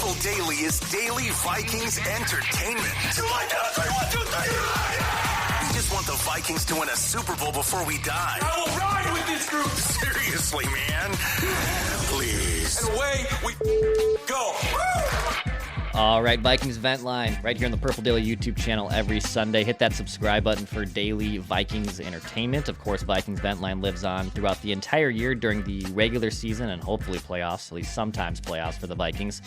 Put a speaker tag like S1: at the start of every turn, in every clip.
S1: Purple Daily is daily Vikings entertainment. You like that? 3, 1, 2, 3. We just want the Vikings to win a Super Bowl before we die.
S2: I will ride with this group.
S1: Seriously, man. Please.
S2: And away we go.
S3: All right, Vikings Vent Line, right here on the Purple Daily YouTube channel every Sunday. Hit that subscribe button for daily Vikings entertainment. Of course, Vikings Vent Line lives on throughout the entire year during the regular season and hopefully playoffs, at least sometimes playoffs for the Vikings.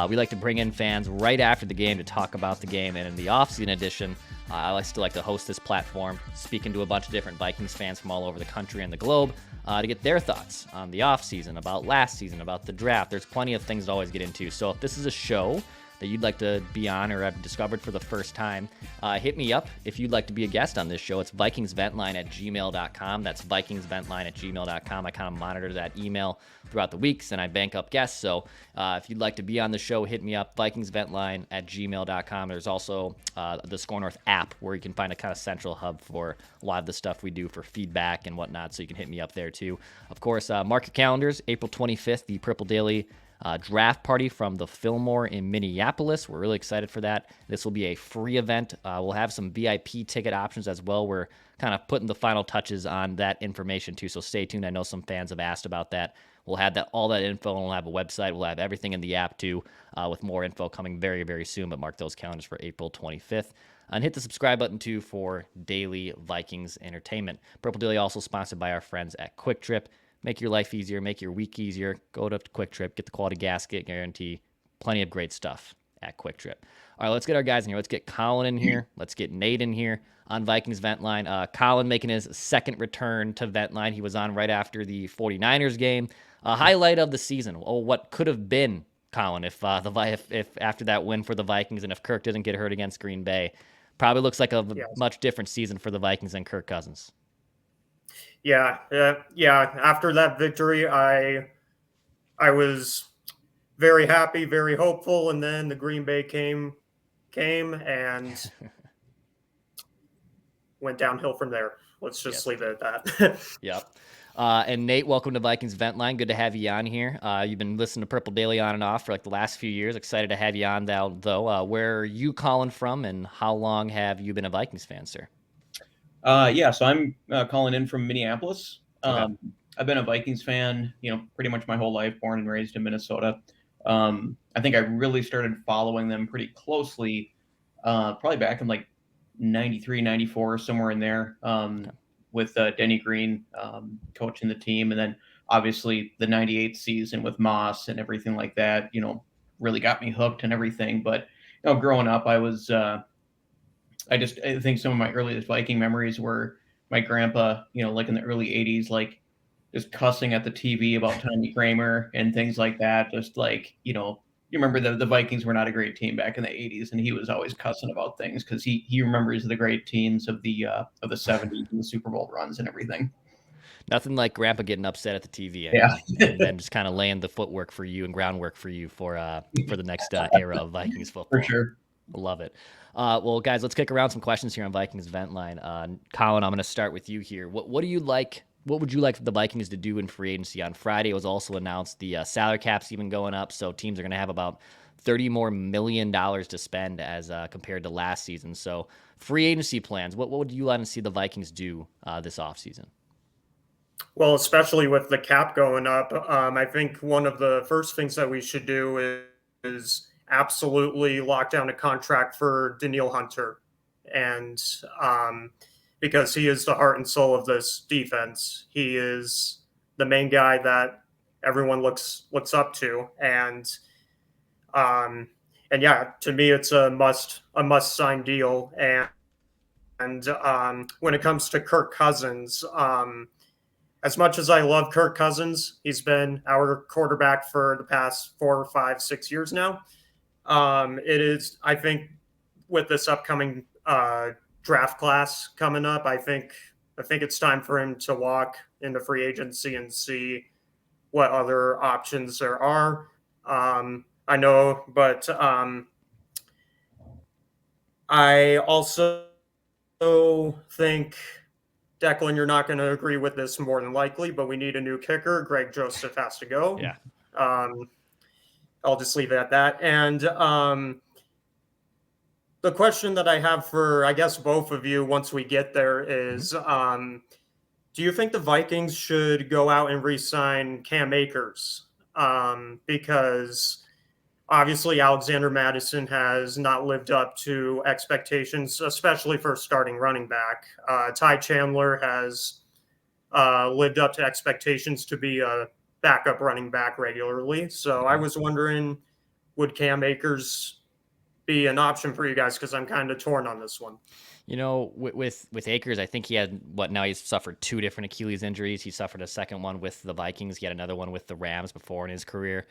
S3: We like to bring in fans right after the game to talk about the game, and in the offseason edition, I still like to host this platform, speaking to a bunch of different Vikings fans from all over the country and the globe to get their thoughts on the offseason, about last season, about the draft. There's plenty of things to always get into. So if this is a show that you'd like to be on or have discovered for the first time, hit me up if you'd like to be a guest on this show. It's vikingsventline@gmail.com. That's vikingsventline@gmail.com. I kind of monitor that email throughout the weeks, and I bank up guests. So if you'd like to be on the show, hit me up, vikingsventline@gmail.com. There's also the Score North app where you can find a kind of central hub for a lot of the stuff we do for feedback and whatnot, so you can hit me up there too. Of course, mark your calendars, April 25th, the Purple Daily draft party from the Fillmore in Minneapolis. We're really excited for that. This will be a free event. We'll have some VIP ticket options as well. We're kind of putting the final touches on that information too, so stay tuned. I know some fans have asked about that. We'll have all that info, and we'll have a website. We'll have everything in the app too, with more info coming very, very soon, but mark those calendars for April 25th. And hit the subscribe button too for daily Vikings entertainment. Purple Daily also sponsored by our friends at Quick Trip. Make your life easier, make your week easier. Go to Quick Trip, get the quality gasket guarantee. Plenty of great stuff at Quick Trip. All right, let's get our guys in here. Let's get Colin in here. Let's get Nate in here on Vikings Vent Line. Colin making his second return to Vent Line. He was on right after the 49ers game. A highlight of the season. Oh, what could have been, Colin, if after that win for the Vikings and if Kirk didn't get hurt against Green Bay. Probably looks like a much different season for the Vikings than Kirk Cousins.
S4: Yeah. After that victory, I was very happy, very hopeful, and then the Green Bay came and went downhill from there. Let's just leave it at that.
S3: Yep. And Nate, welcome to Vikings Vent Line. Good to have you on here. You've been listening to Purple Daily on and off for like the last few years. Excited to have you on now, though. Where are you calling from, and how long have you been a Vikings fan, sir?
S5: So I'm calling in from Minneapolis.
S3: Okay.
S5: I've been a Vikings fan, pretty much my whole life, born and raised in Minnesota. I think I really started following them pretty closely, probably back in like 93, 94, somewhere in there, with Denny Green coaching the team. And then obviously the 98 season with Moss and everything like that, really got me hooked and everything. But, growing up, I was, I think some of my earliest Viking memories were my grandpa, like in the early 80s, like just cussing at the TV about Tommy Kramer and things like that. Just like, you remember the Vikings were not a great team back in the 80s, and he was always cussing about things because he remembers the great teams of the 70s and the Super Bowl runs and everything.
S3: Nothing like Grandpa getting upset at the TV and then just kind of laying the footwork for you and groundwork for you for the next era of Vikings football.
S5: For sure.
S3: Love it. Well, guys, let's kick around some questions here on Vikings Vent Line. Colin, I'm going to start with you here. What do you like? What would you like the Vikings to do in free agency? On Friday, it was also announced the salary cap's even going up, so teams are going to have about $30 million more to spend as compared to last season. So free agency plans, what would you like to see the Vikings do this offseason?
S4: Well, especially with the cap going up, I think one of the first things that we should do is absolutely lock down a contract for Danielle Hunter. And because he is the heart and soul of this defense. He is the main guy that everyone looks up to. And yeah, to me, it's a must sign deal. And when it comes to Kirk Cousins, as much as I love Kirk Cousins, he's been our quarterback for the past 4, 5, 6 years now. It is, I think, with this upcoming draft class coming up, I think it's time for him to walk into free agency and see what other options there are. I know, but I also think, Declan, you're not going to agree with this more than likely, but we need a new kicker. Greg Joseph has to go.
S3: Yeah.
S4: I'll just leave it at that. And the question that I have for, I guess, both of you once we get there is, do you think the Vikings should go out and re-sign Cam Akers? Because obviously Alexander Mattison has not lived up to expectations, especially for a starting running back. Ty Chandler has lived up to expectations to be a backup running back regularly. So I was wondering, would Cam Akers be an option for you guys? Because I'm kind of torn on this one.
S3: You know, with Akers, I think he had now he's suffered 2 different Achilles injuries. He suffered a second one with the Vikings. He had another one with the Rams before in his career.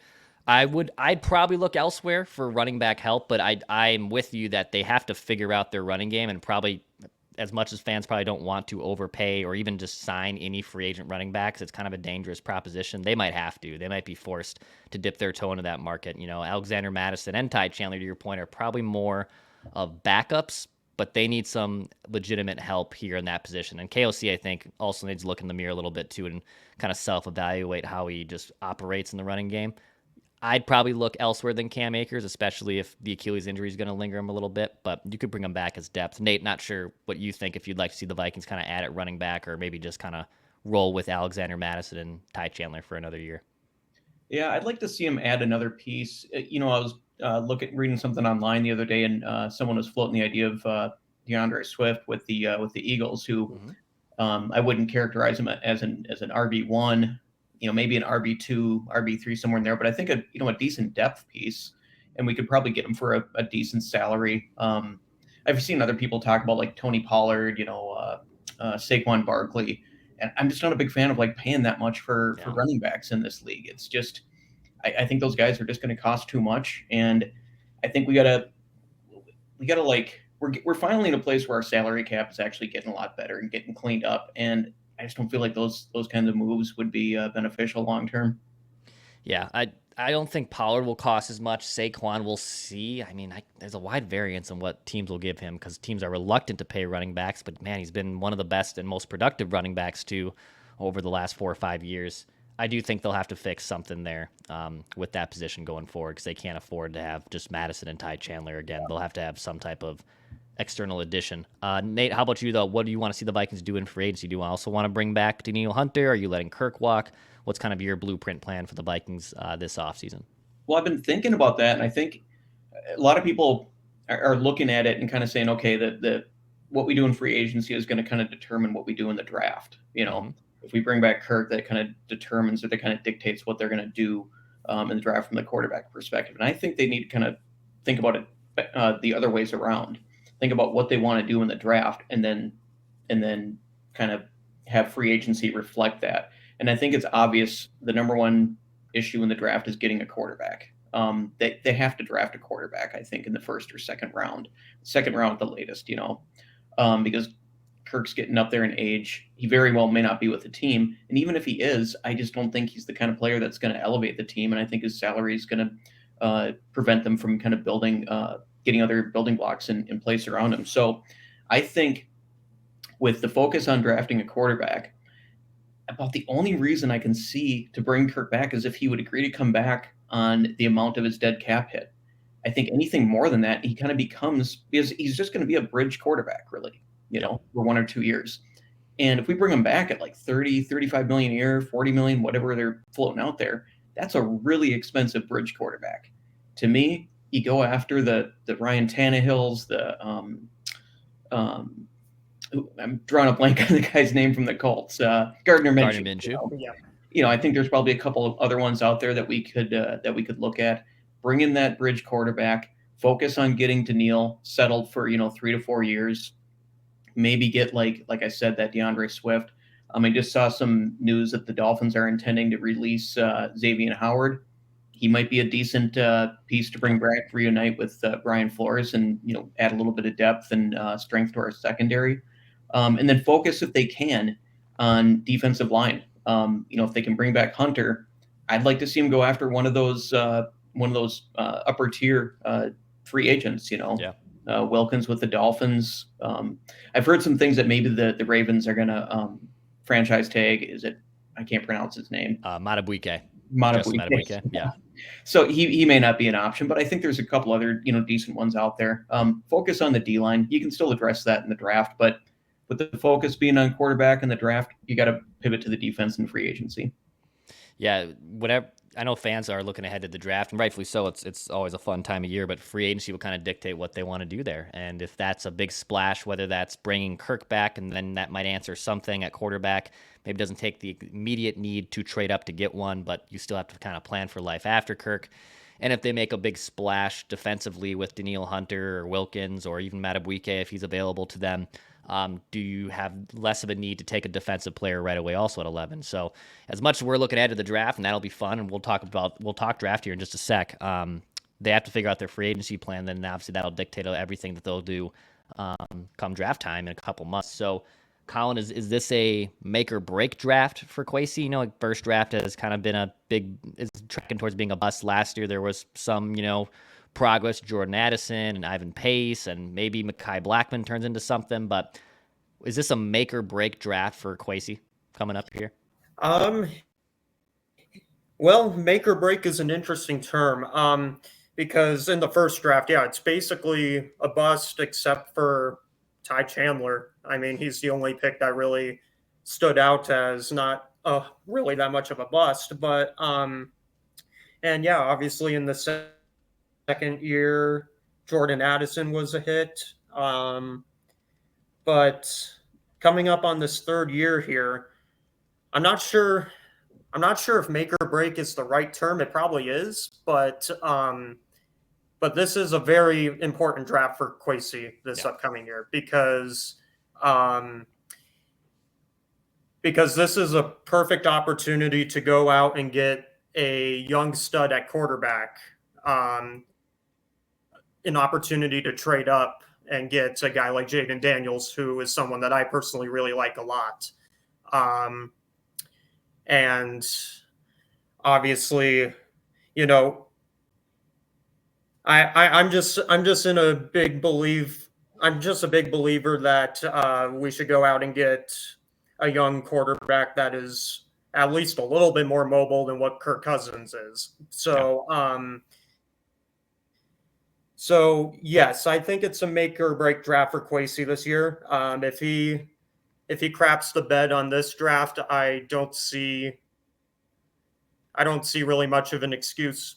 S3: I'd probably look elsewhere for running back help, but I'm with you that they have to figure out their running game, and probably, as much as fans probably don't want to overpay or even just sign any free agent running backs, it's kind of a dangerous proposition. They might have to. They might be forced to dip their toe into that market. You know, Alexander Mattison and Ty Chandler, to your point, are probably more of backups, but they need some legitimate help here in that position. And KOC, I think, also needs to look in the mirror a little bit too and kind of self-evaluate how he just operates in the running game. I'd probably look elsewhere than Cam Akers, especially if the Achilles injury is going to linger him a little bit, but you could bring him back as depth. Nate, not sure what you think, if you'd like to see the Vikings kind of add at running back or maybe just kind of roll with Alexander Mattison and Ty Chandler for another year.
S5: Yeah, I'd like to see him add another piece. You know, I was reading something online the other day, and someone was floating the idea of DeAndre Swift with the Eagles, who I wouldn't characterize him as an RB1. You know, maybe an RB2, RB3, somewhere in there. But I think a decent depth piece, and we could probably get him for a decent salary. I've seen other people talk about like Tony Pollard, Saquon Barkley, and I'm just not a big fan of like paying that much for running backs in this league. It's just, I think those guys are just going to cost too much, and I think we gotta like we're finally in a place where our salary cap is actually getting a lot better and getting cleaned up, and I just don't feel like those kinds of moves would be beneficial long term.
S3: Yeah, I don't think Pollard will cost as much. Saquon, we'll see. I mean, there's a wide variance in what teams will give him because teams are reluctant to pay running backs. But, man, he's been one of the best and most productive running backs, too, over the last 4 or 5 years. I do think they'll have to fix something there with that position going forward because they can't afford to have just Madison and Ty Chandler again. They'll have to have some type of external addition. Nate, how about you, though? What do you want to see the Vikings do in free agency? Do you also want to bring back Danielle Hunter? Are you letting Kirk walk? What's kind of your blueprint plan for the Vikings this offseason?
S5: Well, I've been thinking about that, and I think a lot of people are looking at it and kind of saying, okay, that what we do in free agency is going to kind of determine what we do in the draft. You know, if we bring back Kirk, that kind of determines or that kind of dictates what they're going to do in the draft from the quarterback perspective. And I think they need to kind of think about it the other ways around. Think about what they want to do in the draft, and then kind of have free agency reflect that. And I think it's obvious the number one issue in the draft is getting a quarterback. They have to draft a quarterback, I think, in the first or second round at the latest, because Kirk's getting up there in age. He very well may not be with the team. And even if he is, I just don't think he's the kind of player that's going to elevate the team. And I think his salary is going to prevent them from kind of getting other building blocks in place around him. So I think with the focus on drafting a quarterback, about the only reason I can see to bring Kirk back is if he would agree to come back on the amount of his dead cap hit. I think anything more than that, he kind of becomes, because he's just going to be a bridge quarterback, really, for 1 or 2 years. And if we bring him back at like 30, 35 million a year, 40 million, whatever they're floating out there, that's a really expensive bridge quarterback. To me, you go after the Ryan Tannehills, I'm drawing a blank on the guy's name from the Colts, Gardner Minshew. I think there's probably a couple of other ones out there that we could look at. Bring in that bridge quarterback, focus on getting Danielle settled for 3 to 4 years. Maybe get like I said, that DeAndre Swift. I just saw some news that the Dolphins are intending to release Xavier Howard. He might be a decent piece to bring back, reunite with Brian Flores, and add a little bit of depth and strength to our secondary. And then focus, if they can, on defensive line. If they can bring back Hunter, I'd like to see him go after one of those upper tier free agents. Wilkins with the Dolphins. I've heard some things that maybe the Ravens are going to franchise tag. I can't pronounce his name.
S3: Matabuike.
S5: Matabuike.
S3: Matabuike, yeah.
S5: So he may not be an option, but I think there's a couple other, decent ones out there. Focus on the D-line. You can still address that in the draft, but with the focus being on quarterback in the draft, you got to pivot to the defense and free agency.
S3: Yeah, whatever. I know fans are looking ahead to the draft, and rightfully so. It's always a fun time of year, but free agency will kind of dictate what they want to do there. And if that's a big splash, whether that's bringing Kirk back, and then that might answer something at quarterback, maybe doesn't take the immediate need to trade up to get one, but you still have to kind of plan for life after Kirk. And if they make a big splash defensively with Danielle Hunter or Wilkins or even Matabuike if he's available to them, do you have less of a need to take a defensive player right away also at 11? So as much as we're looking ahead to the draft, and that'll be fun, and we'll talk draft here in just a sec, they have to figure out their free agency plan, then obviously that'll dictate everything that they'll do come draft time in a couple months. So Colin, is this a make or break draft for Kwesi? First draft has kind of been is tracking towards being a bust. Last year there was some, progress, Jordan Addison and Ivan Pace, and maybe Mekhi Blackman turns into something, but is this a make or break draft for Kwesi coming up here?
S4: Well, make or break is an interesting term, because in the first draft, it's basically a bust except for Ty Chandler. I mean, he's the only pick that really stood out as not really that much of a bust, but obviously in the second year, Jordan Addison was a hit. But coming up on this third year here, I'm not sure if make or break is the right term. It probably is, but this is a very important draft for Kwesi this upcoming year because this is a perfect opportunity to go out and get a young stud at quarterback, an opportunity to trade up and get a guy like Jaden Daniels, who is someone that I personally really like a lot. And obviously, I'm just a big believer that we should go out and get a young quarterback that is at least a little bit more mobile than what Kirk Cousins is. So, So yes, I think it's a make or break draft for Kwesi this year. If he craps the bed on this draft, I don't see really much of an excuse.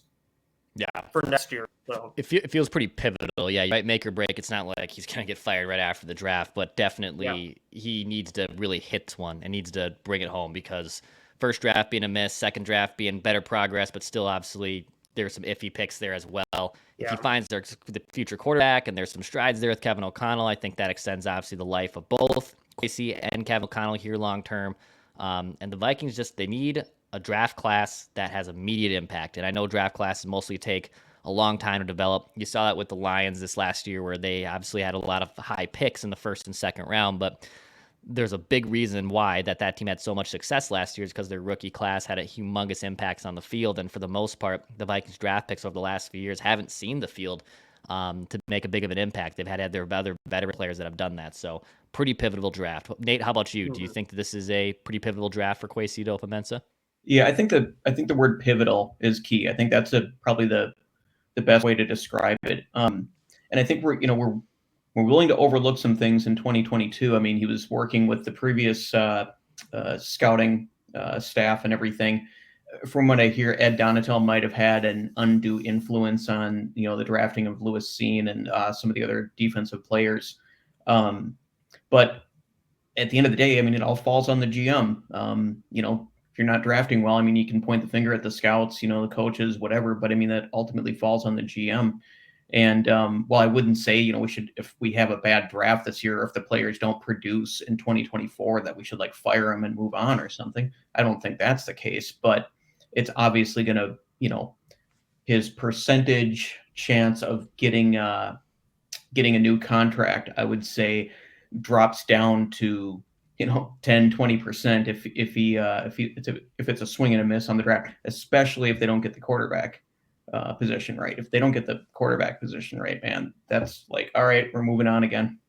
S4: For next year. So
S3: it feels pretty pivotal. Yeah, right. Make or break. It's not like he's gonna get fired right after the draft, but definitely he needs to really hit one and needs to bring it home because first draft being a miss, second draft being better progress, but still obviously there's some iffy picks there as well. If he finds the future quarterback and there's some strides there with Kevin O'Connell, I think that extends obviously the life of both Kwesi and Kevin O'Connell here long term. And the Vikings they need a draft class that has immediate impact. And I know draft classes mostly take a long time to develop. You saw that with the Lions this last year where they obviously had a lot of high picks in the first and second round, but there's a big reason why that team had so much success last year is because their rookie class had a humongous impacts on the field. And for the most part, the Vikings draft picks over the last few years haven't seen the field to make a big of an impact. They've had to have their other better players that have done that. So pretty pivotal draft. Nate, how about you? Do you think that this is a pretty pivotal draft for Kwesi Adofo-Mensah?
S5: Yeah, I think the word pivotal is key. I think that's probably the best way to describe it. And I think we're willing to overlook some things in 2022. I mean, he was working with the previous scouting staff and everything. From what I hear, Ed Donatel might have had an undue influence on the drafting of Lewis Seen and some of the other defensive players. But at the end of the day, I mean, it all falls on the GM. If you're not drafting well, I mean, you can point the finger at the scouts, the coaches, whatever. But I mean, that ultimately falls on the GM. And while I wouldn't say, we should, if we have a bad draft this year, or if the players don't produce in 2024, that we should fire them and move on or something. I don't think that's the case, but it's obviously going to, his percentage chance of getting a new contract, I would say, drops down to 10-20% if it's a swing and a miss on the draft, especially if they don't get the quarterback position right. If they don't get the quarterback position right, man, that's all right, we're moving on again.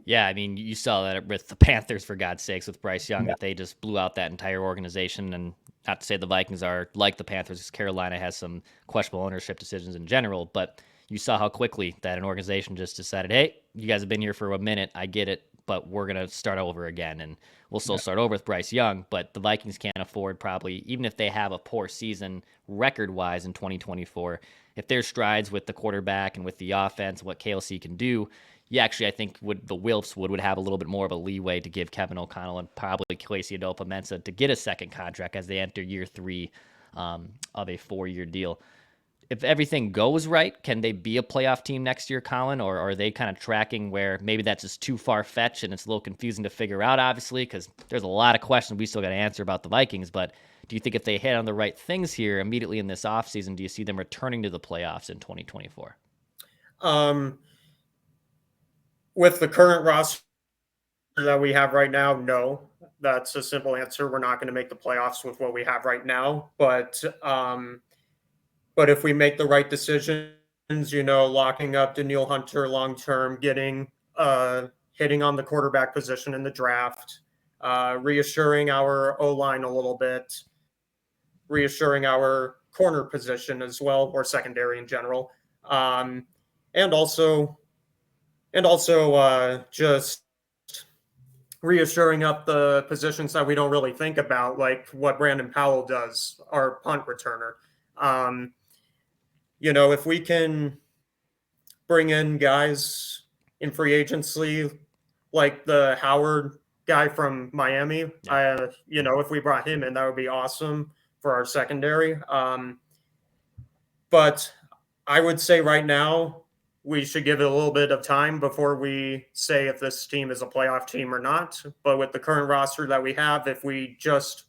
S3: Yeah, I mean, you saw that with the Panthers, for God's sakes, with Bryce Young, that they just blew out that entire organization, and Not to say the Vikings are like the Panthers. Carolina has some questionable ownership decisions in general, but you saw how quickly that an organization just decided, hey, you guys have been here for a minute. I get it, but we're going to start over again. And we'll still start over with Bryce Young, but the Vikings can't afford probably, even if they have a poor season record-wise in 2024, if there's strides with the quarterback and with the offense, what KLC can do, actually, I think the Wilfs would have a little bit more of a leeway to give Kevin O'Connell and probably Kwesi Adofo-Mensah to get a second contract as they enter year 3 of a 4-year deal. If everything goes right, can they be a playoff team next year, Colin? Or are they kind of tracking where maybe that's just too far-fetched and it's a little confusing to figure out, obviously, because there's a lot of questions we still got to answer about the Vikings. But do you think if they hit on the right things here immediately in this offseason, do you see them returning to the playoffs in 2024?
S4: With the current roster that we have right now, no. That's a simple answer. We're not going to make the playoffs with what we have right now. But if we make the right decisions, locking up Danielle Hunter long-term, hitting on the quarterback position in the draft, reassuring our O-line a little bit, reassuring our corner position as well, or secondary in general. And also just reassuring up the positions that we don't really think about, like what Brandon Powell does, our punt returner. If we can bring in guys in free agency, like the Howard guy from Miami, if we brought him in, that would be awesome for our secondary. But I would say right now, we should give it a little bit of time before we say if this team is a playoff team or not. But with the current roster that we have, if we just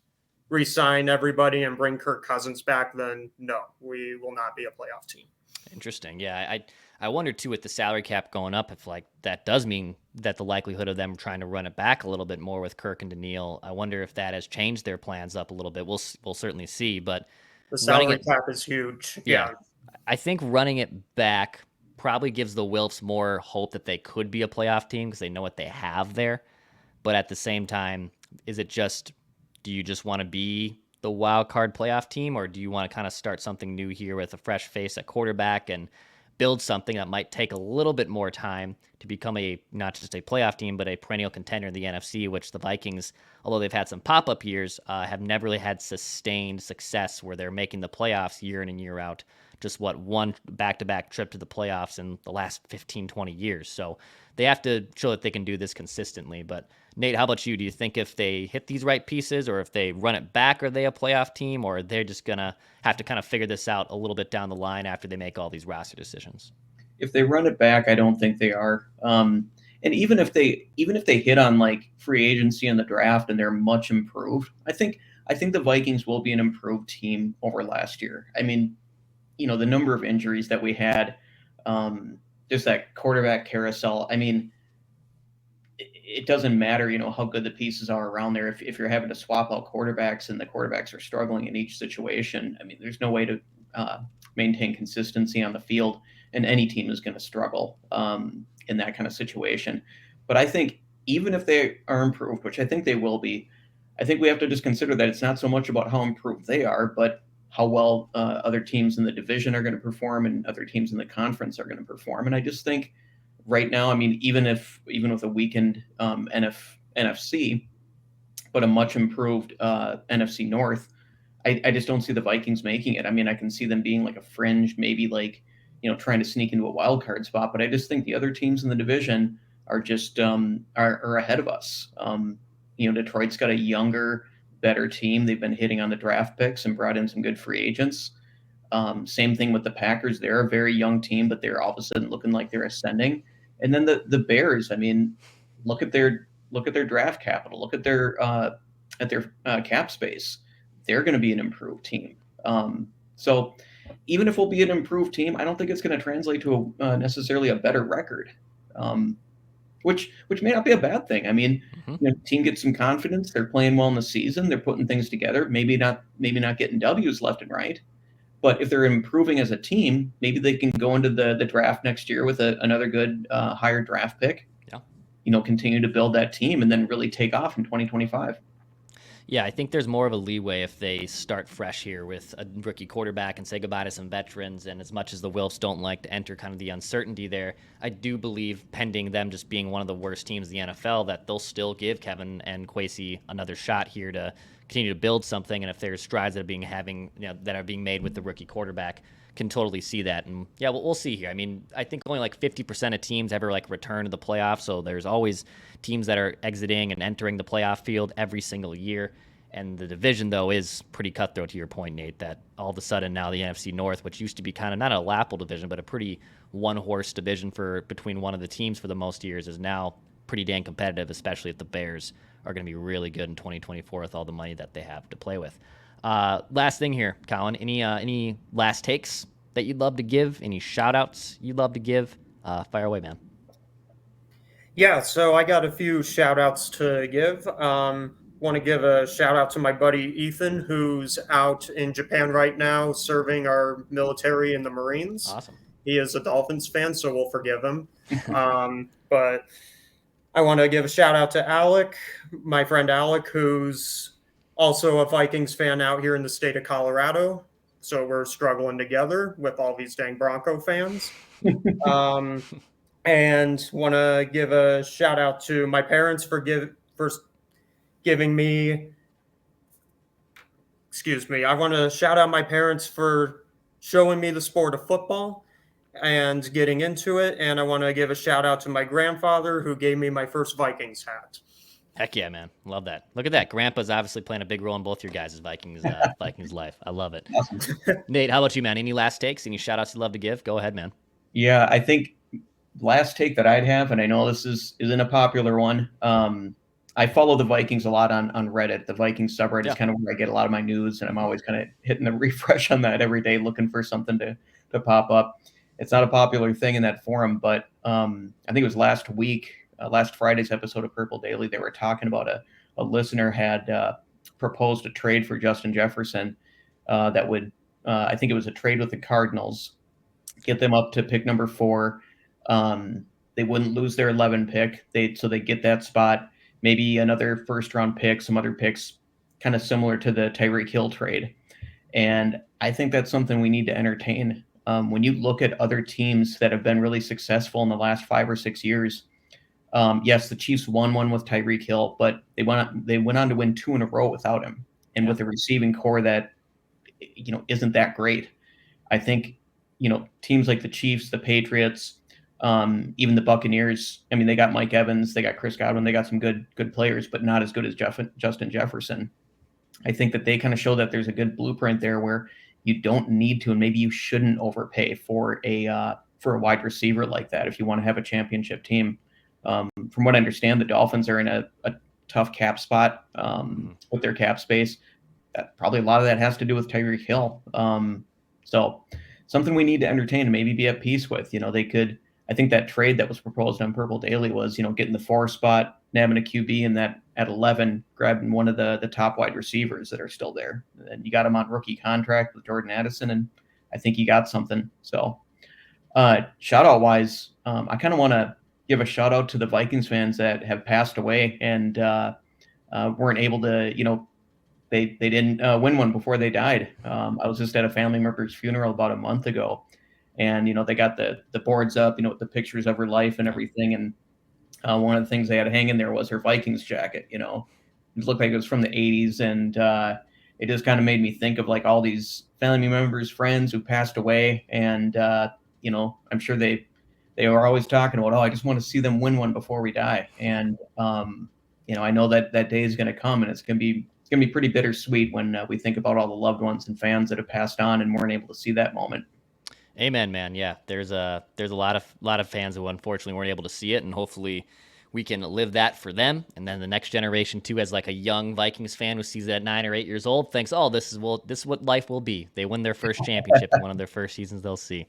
S4: re-sign everybody and bring Kirk Cousins back, then no, we will not be a playoff team.
S3: Interesting. Yeah, I wonder too, with the salary cap going up, if that does mean that the likelihood of them trying to run it back a little bit more with Kirk and Danielle, I wonder if that has changed their plans up a little bit. We'll certainly see. But
S4: the salary cap is huge. Yeah,
S3: I think running it back probably gives the Wilfs more hope that they could be a playoff team because they know what they have there. But at the same time, do you just want to be the wild card playoff team, or do you want to kind of start something new here with a fresh face at quarterback and build something that might take a little bit more time to become not just a playoff team, but a perennial contender in the NFC, which the Vikings, although they've had some pop-up years, have never really had sustained success where they're making the playoffs year in and year out. Just one back-to-back trip to the playoffs in the last 15, 20 years. So they have to show that they can do this consistently. But Nate, how about you? Do you think if they hit these right pieces, or if they run it back, are they a playoff team, or they're just going to have to kind of figure this out a little bit down the line after they make all these roster decisions?
S5: If they run it back, I don't think they are. And even if they hit on like free agency in the draft and they're much improved, I think the Vikings will be an improved team over last year. I mean, the number of injuries that we had, just that quarterback carousel. I mean, it doesn't matter, how good the pieces are around there. If you're having to swap out quarterbacks and the quarterbacks are struggling in each situation, I mean, there's no way to maintain consistency on the field, and any team is going to struggle in that kind of situation. But I think even if they are improved, which I think they will be, I think we have to just consider that it's not so much about how improved they are, but how well other teams in the division are going to perform and other teams in the conference are going to perform. And I just think right now, I mean, even with a weakened NFC, but a much improved NFC North, I just don't see the Vikings making it. I mean, I can see them being like a fringe, maybe like, trying to sneak into a wild card spot, but I just think the other teams in the division are just are ahead of us. Detroit's got a younger, better team. They've been hitting on the draft picks and brought in some good free agents. Same thing with the Packers. They're a very young team, but they're all of a sudden looking like they're ascending. And then the Bears, I mean, look at their draft capital, look at their cap space. They're going to be an improved team. So even if we'll be an improved team, I don't think it's going to translate to necessarily a better record. Which may not be a bad thing. I mean, team gets some confidence. They're playing well in the season. They're putting things together. Maybe not getting W's left and right. But if they're improving as a team, maybe they can go into the draft next year with another good higher draft pick.
S3: Yeah.
S5: Continue to build that team and then really take off in 2025.
S3: Yeah, I think there's more of a leeway if they start fresh here with a rookie quarterback and say goodbye to some veterans. And as much as the Wilfs don't like to enter kind of the uncertainty there, I do believe, pending them just being one of the worst teams in the NFL, that they'll still give Kevin and Kwesi another shot here to continue to build something. And if there's strides that are being made with the rookie quarterback, can totally see that. And yeah, we'll see here. I mean, I think only like 50% of teams ever like return to the playoffs. So there's always teams that are exiting and entering the playoff field every single year. And the division, though, is pretty cutthroat, to your point, Nate, that all of a sudden now the NFC North, which used to be kind of not a laughable division, but a pretty one-horse division between one of the teams for the most years, is now pretty dang competitive, especially if the Bears are going to be really good in 2024 with all the money that they have to play with. Last thing here, Colin, any last takes that you'd love to give? Any shout-outs you'd love to give? Fire away, man.
S4: Yeah, so I got a few shout-outs to give. Want to give a shout-out to my buddy Ethan, who's out in Japan right now serving our military in the Marines.
S3: Awesome.
S4: He is a Dolphins fan, so we'll forgive him. But I want to give a shout-out to Alec, my friend Alec, who's also a Vikings fan out here in the state of Colorado. So we're struggling together with all these dang Bronco fans. And want to give a shout out to my parents for giving me. Excuse me. I want to shout out my parents for showing me the sport of football and getting into it. And I want to give a shout out to my grandfather who gave me my first Vikings hat.
S3: Heck yeah, man. Love that. Look at that. Grandpa's obviously playing a big role in both your guys' Vikings life. I love it. Awesome. Nate, how about you, man? Any last takes? Any shout-outs you'd love to give? Go ahead, man.
S5: Yeah, I think last take that I'd have, and I know this isn't a popular one. I follow the Vikings a lot on Reddit. The Vikings subreddit is kind of where I get a lot of my news, and I'm always kind of hitting the refresh on that every day, looking for something to pop up. It's not a popular thing in that forum, but I think it was last week, last Friday's episode of Purple Daily, they were talking about a listener had proposed a trade for Justin Jefferson that would, I think it was a trade with the Cardinals, get them up to pick number 4. They wouldn't lose their 11 pick. So they get that spot, maybe another first-round pick, some other picks, kind of similar to the Tyreek Hill trade. And I think that's something we need to entertain. When you look at other teams that have been really successful in the last 5 or 6 years, yes, the Chiefs won one with Tyreek Hill, but they went on to win 2 in a row without him, and with a receiving core that isn't that great. I think teams like the Chiefs, the Patriots, even the Buccaneers. I mean, they got Mike Evans, they got Chris Godwin, they got some good players, but not as good as Justin Jefferson. I think that they kind of show that there's a good blueprint there where you don't need to, and maybe you shouldn't overpay for a wide receiver like that if you want to have a championship team. From what I understand, the Dolphins are in a tough cap spot with their cap space. Probably a lot of that has to do with Tyreek Hill. So something we need to entertain and maybe be at peace with. They could. I think that trade that was proposed on Purple Daily was, getting the 4 spot, nabbing a QB, and that at 11, grabbing one of the top wide receivers that are still there. And you got him on rookie contract with Jordan Addison, and I think you got something. So shout out wise, I kind of want to give a shout out to the Vikings fans that have passed away and weren't able to, they didn't win one before they died. I was just at a family member's funeral about a month ago, and they got the boards up, with the pictures of her life and everything. And one of the things they had hanging there was her Vikings jacket. It looked like it was from the 80s, and it just kind of made me think of like all these family members, friends who passed away, and I'm sure they were always talking about, I just want to see them win one before we die. And I know that day is going to come, and it's going to be pretty bittersweet when we think about all the loved ones and fans that have passed on and weren't able to see that moment.
S3: Amen, man. Yeah, there's a lot of fans who unfortunately weren't able to see it, and hopefully we can live that for them. And then the next generation too, as like a young Vikings fan who sees it at 9 or 8 years old, thinks, this is what life will be. They win their first championship in one of their first seasons they'll see.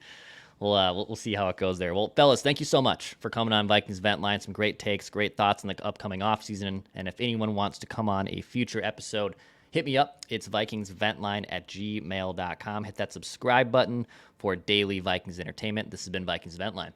S3: We'll see how it goes there. Well, fellas, thank you so much for coming on Vikings Vent Line. Some great takes, great thoughts on the upcoming offseason. And if anyone wants to come on a future episode, hit me up. It's vikingsventline@gmail.com. Hit that subscribe button for daily Vikings entertainment. This has been Vikings Vent Line.